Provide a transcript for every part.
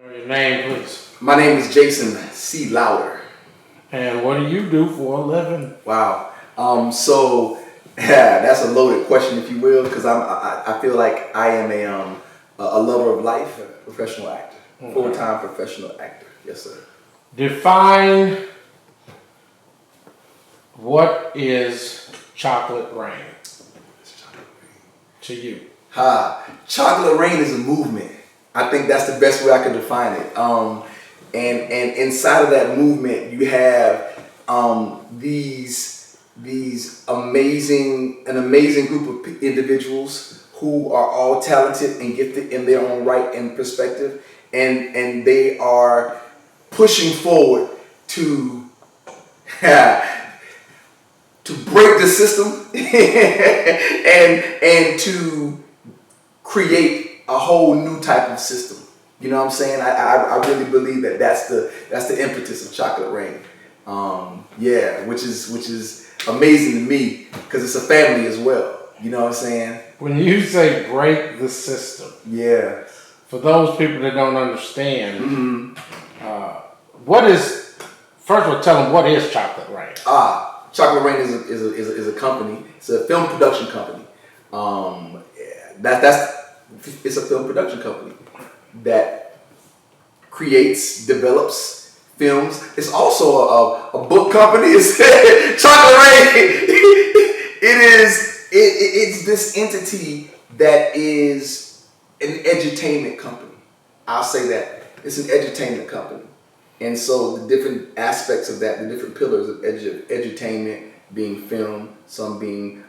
Your name, please. My name is Jason C. Lauder. And what do you do for a living? Wow. Yeah, that's a loaded question, if you will, because I feel like I am a lover of life, a professional actor, full-time professional actor. Yes, sir. Define what is chocolate rain to you. Chocolate rain is a movement. I think that's the best way I can define it. And inside of that movement, you have these an amazing group of individuals who are all talented and gifted in their own right and perspective, and they are pushing forward to to break the system and to create a whole new type of system. You know what I'm saying? I really believe that that's the impetus of Chocolate Rain. Which is amazing to me because it's a family as well. You know what I'm saying? When you say break the system, yeah. For those people that don't understand, first of all, tell them what is Chocolate Rain. Chocolate Rain is a company. It's a film production company. It's a film production company that creates, develops films. It's also a book company. It's Chocolate Rain. It's this entity that is an edutainment company. I'll say that. It's an edutainment company. And so the different aspects of that, the different pillars of edutainment being film, some being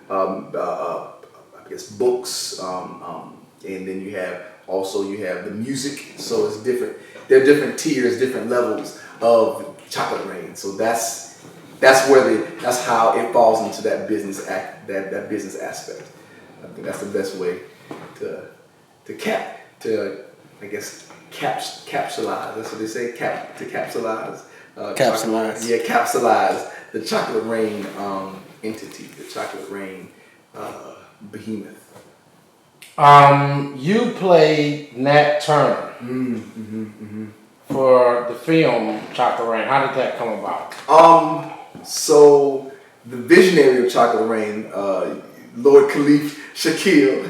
books, and then you have the music. So it's different. There are different tiers, different levels of Chocolate Rain. So that's how it falls into that business aspect. I think that's the best way to capsulize. That's what they say. Capsulize. Capsulize. Capsulize the Chocolate Rain entity, the Chocolate Rain behemoth. You played Nat Turner for the film Chocolate Rain. How did that come about? So the visionary of Chocolate Rain, Lord Khalif Shakil,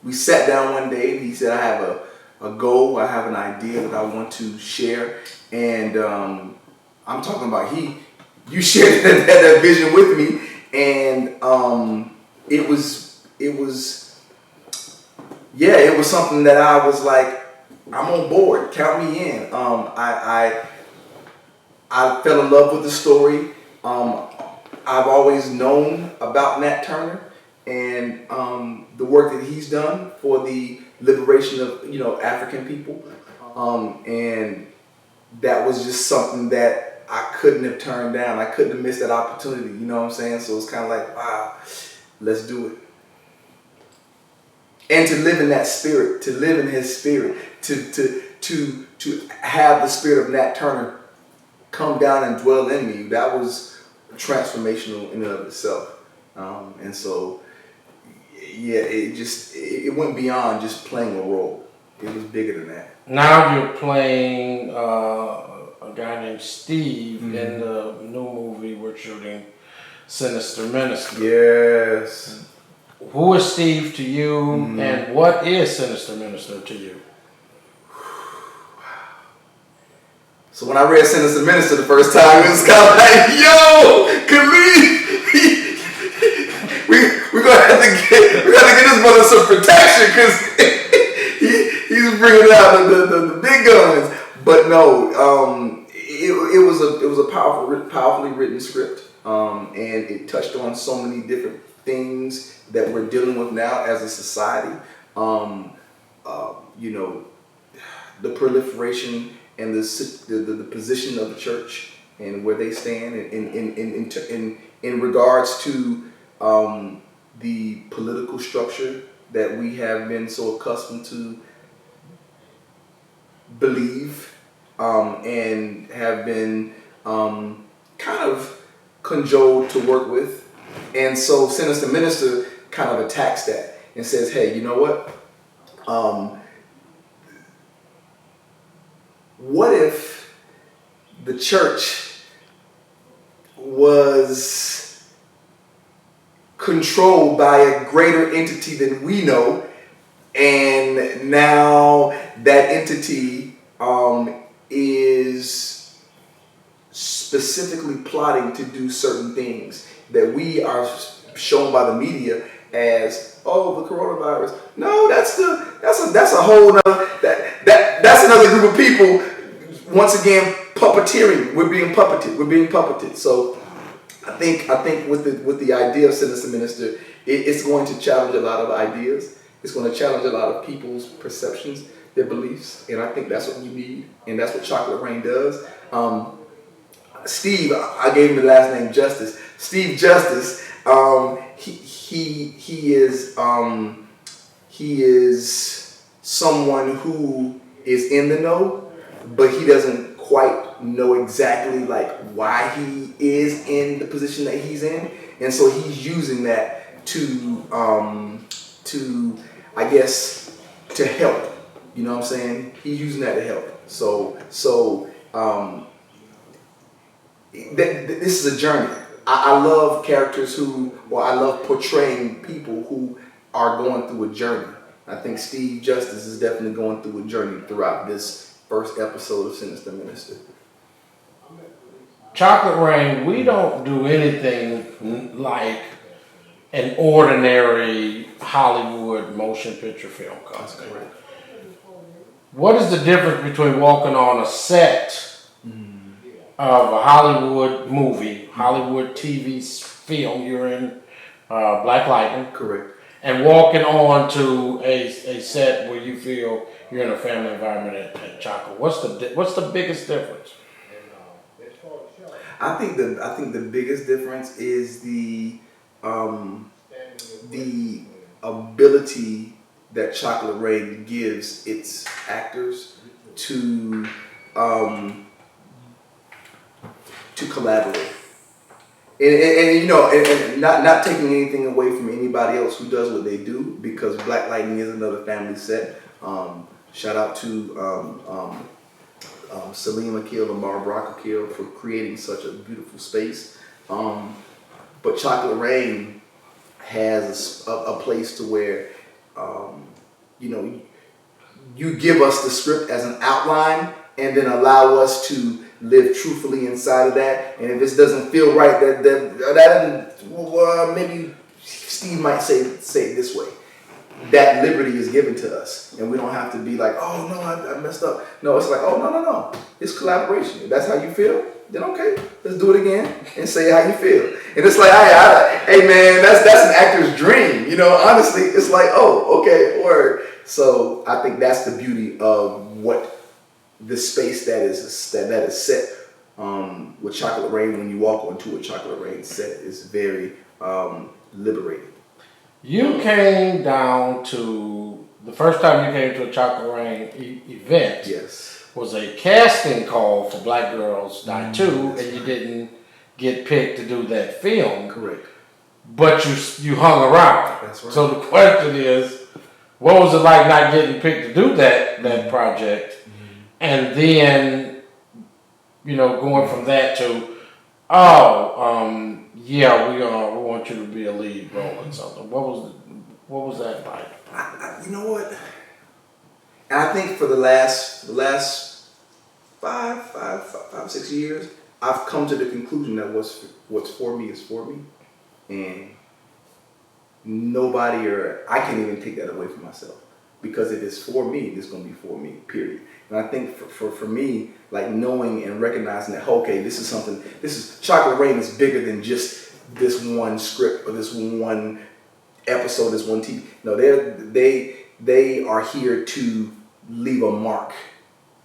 we sat down one day and he said, I have a goal, I have an idea that I want to share, and I'm talking about you shared that vision with me, and it was something that I was like, I'm on board, count me in. I fell in love with the story. I've always known about Nat Turner and the work that he's done for the liberation of African people, and that was just something that I couldn't have turned down. I couldn't have missed that opportunity. You know what I'm saying? So it's kind of like, wow, let's do it. And to live in that spirit, to live in his spirit, to have the spirit of Nat Turner come down and dwell in me, that was transformational in and of itself. And so, it went beyond just playing a role. It was bigger than that. Now you're playing a guy named Steve in the new movie we're shooting, Sinister. Yes. Who is Steve to you, and what is Sinister to you? So when I read Sinister the first time, it was kind of like, yo, Khalif, we gotta get this brother some protection because he's bringing out the big guns. But no, it was a powerfully written script, and it touched on so many different things that we're dealing with now as a society. The proliferation and the position of the church and where they stand in regards to the political structure that we have been so accustomed to believe and have been kind of cajoled to work with. And so Sinister Minister kind of attacks that. and says, hey, you know what? What if the church was controlled by a greater entity than we know, and now that entity is specifically plotting to do certain things that we are shown by the media as, oh, the coronavirus. No, that's a whole nother, that's another group of people. Once again, puppeteering. We're being puppeted. So I think with the idea of Sinister Minister, it's going to challenge a lot of ideas. It's going to challenge a lot of people's perceptions, their beliefs, and I think that's what we need, and that's what Chocolate Rain does. Steve, I gave him the last name Justice. Steve Justice. He is someone who is in the know, but he doesn't quite know exactly like why he is in the position that he's in, and so he's using that to I guess to help. You know what I'm saying? He's using that to help. This is a journey. I love characters I love portraying people who are going through a journey. I think Steve Justice is definitely going through a journey throughout this first episode of Sinister Minister. Chocolate Rain, we don't do anything like an ordinary Hollywood motion picture film company. That's correct. What is the difference between walking on a set of a Hollywood movie, Hollywood TV film, you're in Black Lightning, Correct. and walking on to a set where you feel you're in a family environment at Chocolate? What's the biggest difference? I think the biggest difference is the ability that Chocolate Rain gives its actors to collaborate. And not taking anything away from anybody else who does what they do, because Black Lightning is another family set. Shout out to Salim Akil and Mara Brock Akil for creating such a beautiful space. But Chocolate Rain has a place to where you give us the script as an outline and then allow us to live truthfully inside of that. And if this doesn't feel right, maybe Steve might say it this way. That liberty is given to us, and we don't have to be like, oh no, I messed up. No, it's like, oh no, it's collaboration. If that's how you feel, then okay, let's do it again and say how you feel. And it's like, hey man, that's an actor's dream. Honestly, it's like, oh, okay, word. So I think that's the beauty of what the space that is set with Chocolate Rain. When you walk onto a Chocolate Rain set, is very liberating. You came down to, the first time you came to a Chocolate Rain event, Yes, was a casting call for Black Girls Die Too, and you didn't get picked to do that film. correct. But you hung around. That's right. So the question is, what was it like not getting picked to do that project? And then, going from that to, we want you to be a lead role in something. What was that like? You know what? And I think for the last 6 years, I've come to the conclusion that what's for me is for me, and nobody I can't even take that away from myself, because if it's for me, it's going to be for me. Period. And I think for me, like knowing and recognizing that, okay, this is Chocolate Rain is bigger than just this one script or this one episode, this one TV. No, they are here to leave a mark,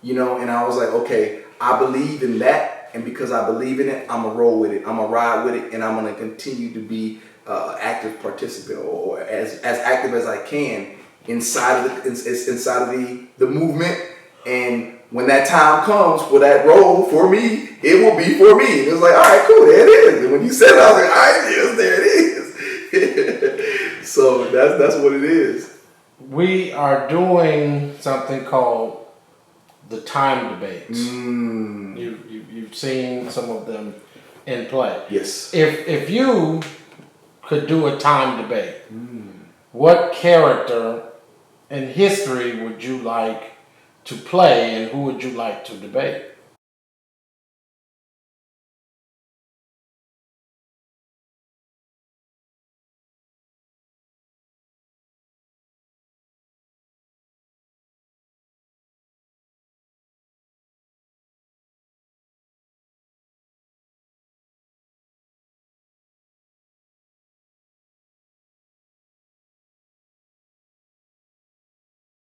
and I was like, okay, I believe in that, and because I believe in it, I'm gonna roll with it, I'm gonna ride with it, and I'm gonna continue to be active participant or as active as I can inside of the movement. And when that time comes for that role for me, it will be for me. And it was like, all right, cool, there it is. And when you said it, I was like, all right, yes, there it is. So That's what it is. We are doing something called the time debates. You've seen some of them in play. Yes. If you could do a time debate, what character in history would you like to play, and who would you like to debate?